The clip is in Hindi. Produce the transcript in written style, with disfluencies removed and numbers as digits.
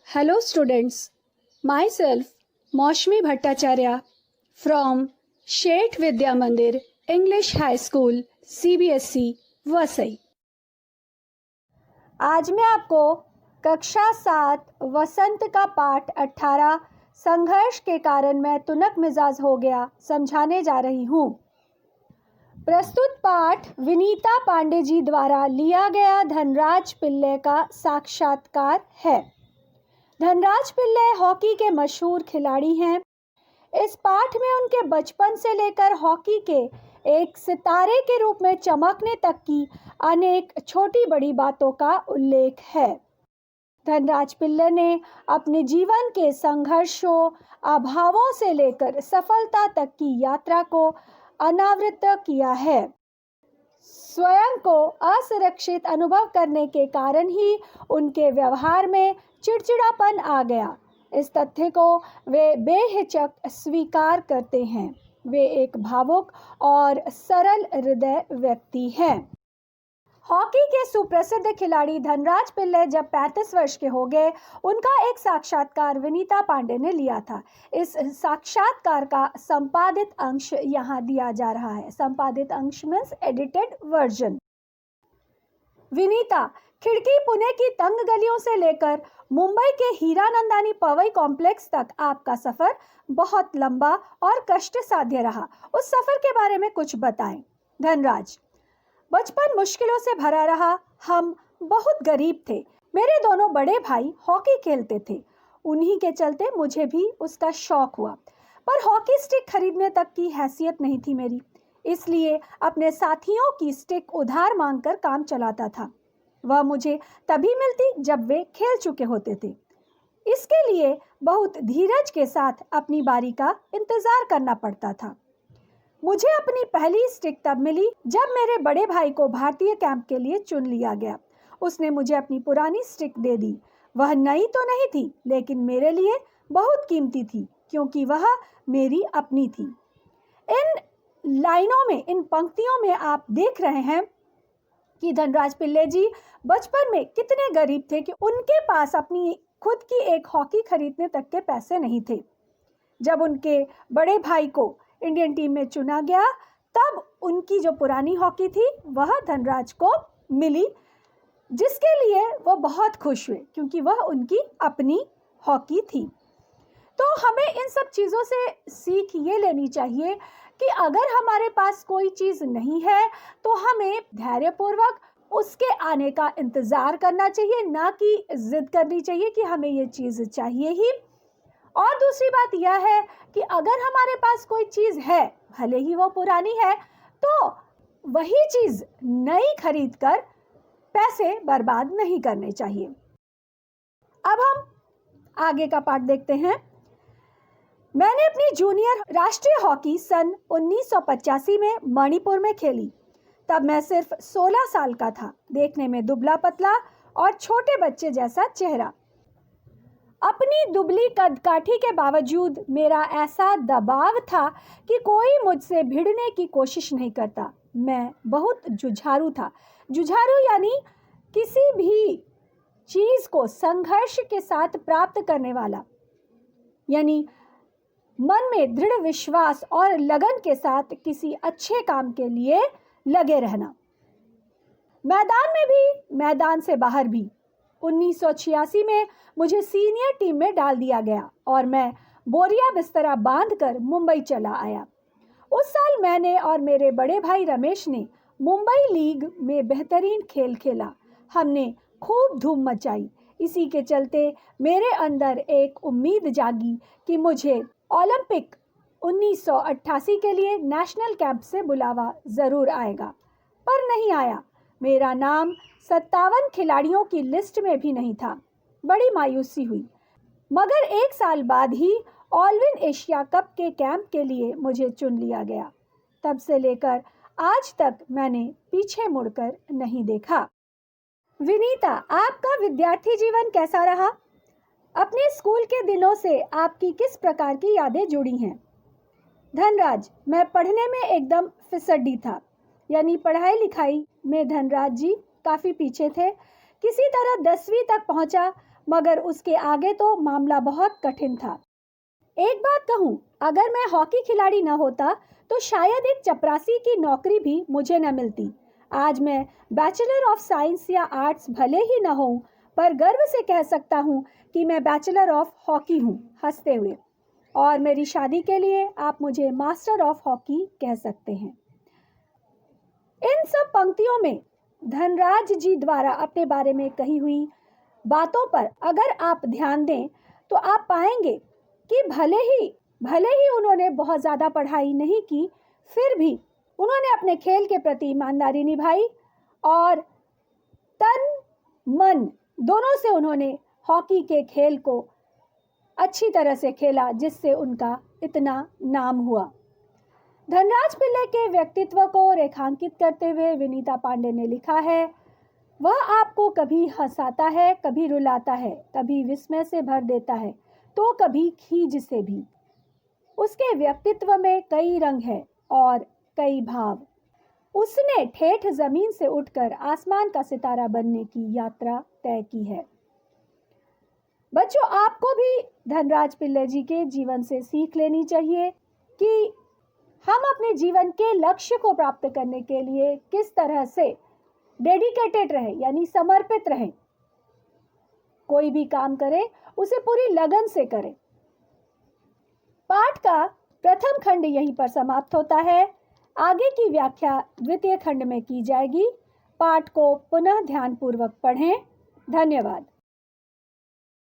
Hello students, myself Maushmi Bhattacharya from Sheth Vidya Mandir English High School CBSE Vasai. आज मैं आपको कक्षा 7 वसंत का पाठ 18 संघर्ष के कारण मैं तुनक मिजाज हो गया समझाने जा रही हूँ। प्रस्तुत पाठ विनीता पांडे जी द्वारा लिया गया धनराज पिल्ले का साक्षात्कार है। धनराज पिल्ले हॉकी के मशहूर खिलाड़ी हैं। इस पाठ में उनके बचपन से लेकर हॉकी के एक सितारे के रूप में चमकने तक की अनेक छोटी बड़ी बातों का उल्लेख है। धनराज पिल्ले ने अपने जीवन के संघर्षों, अभावों से लेकर सफलता तक की यात्रा को अनावृत किया है। स्वयं को असुरक्षित अनुभव करने के कारण ही उनके व्यवहार में चिड़चिड़ापन आ गया। इस तथ्य को वे बेहिचक स्वीकार करते हैं। वे एक भावुक और सरल हृदय व्यक्ति हैं। हॉकी के सुप्रसिद्ध खिलाड़ी धनराज पिल्ले जब 35 वर्ष के हो गए, उनका एक साक्षात्कार विनीता पांडे ने लिया था। इस साक्षात्कार का संपादित अंश यहाँ दिया जा रहा है। संपादित अंश मीन्स एडिटेड वर्जन। विनीता, खिड़की पुणे की तंग गलियों से लेकर मुंबई के हीरानंदानी पवई कॉम्प्लेक्स तक आपका सफर बहुत लंबा और कष्ट साध्य रहा। उस सफर के बारे में कुछ बताएं। धनराज, बचपन मुश्किलों से भरा रहा। हम बहुत गरीब थे। मेरे दोनों बड़े भाई हॉकी खेलते थे। उन्हीं के चलते मुझे भी उसका शौक हुआ, पर हॉकी स्टिक खरीदने तक की हैसियत नहीं थी मेरी। इसलिए अपने साथियों की स्टिक उधार मांगकर काम चलाता था। वह मुझे तभी मिलती जब वे खेल चुके होते थे। इसके लिए बहुत धीरज के साथ अपनी बारी का इंतजार करना पड़ता था। मुझे अपनी पहली स्टिक तब मिली जब मेरे बड़े भाई को भारतीय कैंप के लिए चुन लिया गया। उसने मुझे अपनी पुरानी स्टिक दे दी। वह नई तो नहीं थी, लेकिन मेरे लिए बहुत कीमती थी, क्योंकि वह मेरी अपनी थी। इन लाइनों में, इन पंक्तियों में आप देख रहे हैं कि धनराज पिल्ले जी बचपन में कितने गरीब थे कि उनके पास अपनी खुद की एक हॉकी खरीदने तक के पैसे नहीं थे। जब उनके बड़े भाई को इंडियन टीम में चुना गया, तब उनकी जो पुरानी हॉकी थी वह धनराज को मिली, जिसके लिए वो बहुत खुश हुए, क्योंकि वह उनकी अपनी हॉकी थी। तो हमें इन सब चीज़ों से सीख ये लेनी चाहिए कि अगर हमारे पास कोई चीज़ नहीं है तो हमें धैर्यपूर्वक उसके आने का इंतज़ार करना चाहिए, ना कि जिद करनी चाहिए कि हमें ये चीज़ चाहिए ही। और दूसरी बात यह है कि अगर हमारे पास कोई चीज़ है, भले ही वो पुरानी है, तो वही चीज़ नई खरीद कर पैसे बर्बाद नहीं करने चाहिए। अब हम आगे का पाठ देखते हैं। मैंने अपनी जूनियर राष्ट्रीय हॉकी सन 1985 में मणिपुर में खेली। तब मैं सिर्फ 16 साल का था। देखने में दुबला पतला और छोटे बच्चे जैसा चेहरा। अपनी दुबली कदकाठी के बावजूद मेरा ऐसा दबाव था कि कोई मुझसे भिड़ने की कोशिश नहीं करता। मैं बहुत जुझारू था। जुझारू यानी किसी भी चीज़ को संघर्ष के साथ प्राप्त करने वाला, यानी मन में दृढ़ विश्वास और लगन के साथ किसी अच्छे काम के लिए लगे रहना। मैदान में भी, मैदान से बाहर भी। 1986 में मुझे सीनियर टीम में डाल दिया गया और मैं बोरिया बिस्तरा बांधकर मुंबई चला आया। उस साल मैंने और मेरे बड़े भाई रमेश ने मुंबई लीग में बेहतरीन खेल खेला। हमने खूब धूम मचाई। इसी के चलते मेरे अंदर एक उम्मीद जागी कि मुझे ओलंपिक 1988 के लिए नेशनल कैंप से बुलावा ज़रूर आएगा, पर नहीं आया। मेरा नाम 57 खिलाड़ियों की लिस्ट में भी नहीं था। बड़ी मायूसी हुई, मगर एक साल बाद ही ऑलविन एशिया कप के कैंप के लिए मुझे चुन लिया गया। तब से लेकर आज तक मैंने पीछे मुड़कर नहीं देखा। विनीता, आपका विद्यार्थी जीवन कैसा रहा? अपने स्कूल के दिनों से आपकी किस प्रकार की यादें जुड़ी हैं? धनराज, मैं पढ़ने में एकदम फिसड्डी था, यानी पढ़ाई लिखाई में धनराज जी काफ़ी पीछे थे। किसी तरह 10वीं तक पहुंचा, मगर उसके आगे तो मामला बहुत कठिन था। एक बात कहूँ, अगर मैं हॉकी खिलाड़ी न होता तो शायद एक चपरासी की नौकरी भी मुझे न मिलती। आज मैं बैचलर ऑफ साइंस या आर्ट्स भले ही न हूँ, पर गर्व से कह सकता हूँ कि मैं बैचलर ऑफ हॉकी हूँ, हंसते हुए। और मेरी शादी के लिए आप मुझे मास्टर ऑफ हॉकी कह सकते हैं। इन सब पंक्तियों में धनराज जी द्वारा अपने बारे में कही हुई बातों पर अगर आप ध्यान दें तो आप पाएंगे कि भले ही उन्होंने बहुत ज़्यादा पढ़ाई नहीं की, फिर भी उन्होंने अपने खेल के प्रति ईमानदारी निभाई और तन मन दोनों से उन्होंने हॉकी के खेल को अच्छी तरह से खेला, जिससे उनका इतना नाम हुआ। धनराज पिल्ले के व्यक्तित्व को रेखांकित करते हुए विनीता पांडे ने लिखा है, वह आपको कभी हंसाता है, कभी रुलाता है, कभी विस्मय से भर देता है तो कभी खीज से भी। उसके व्यक्तित्व में कई रंग हैं और कई भाव। उसने ठेठ जमीन से उठकर आसमान का सितारा बनने की यात्रा तय की है। बच्चों, आपको भी धनराज पिल्ले जी के जीवन से सीख लेनी चाहिए कि हम अपने जीवन के लक्ष्य को प्राप्त करने के लिए किस तरह से डेडिकेटेड रहें, यानी समर्पित रहें। कोई भी काम करें उसे पूरी लगन से करें। पाठ का प्रथम खंड यहीं पर समाप्त होता है। आगे की व्याख्या द्वितीय खंड में की जाएगी। पाठ को पुनः ध्यानपूर्वक पढ़ें। धन्यवाद।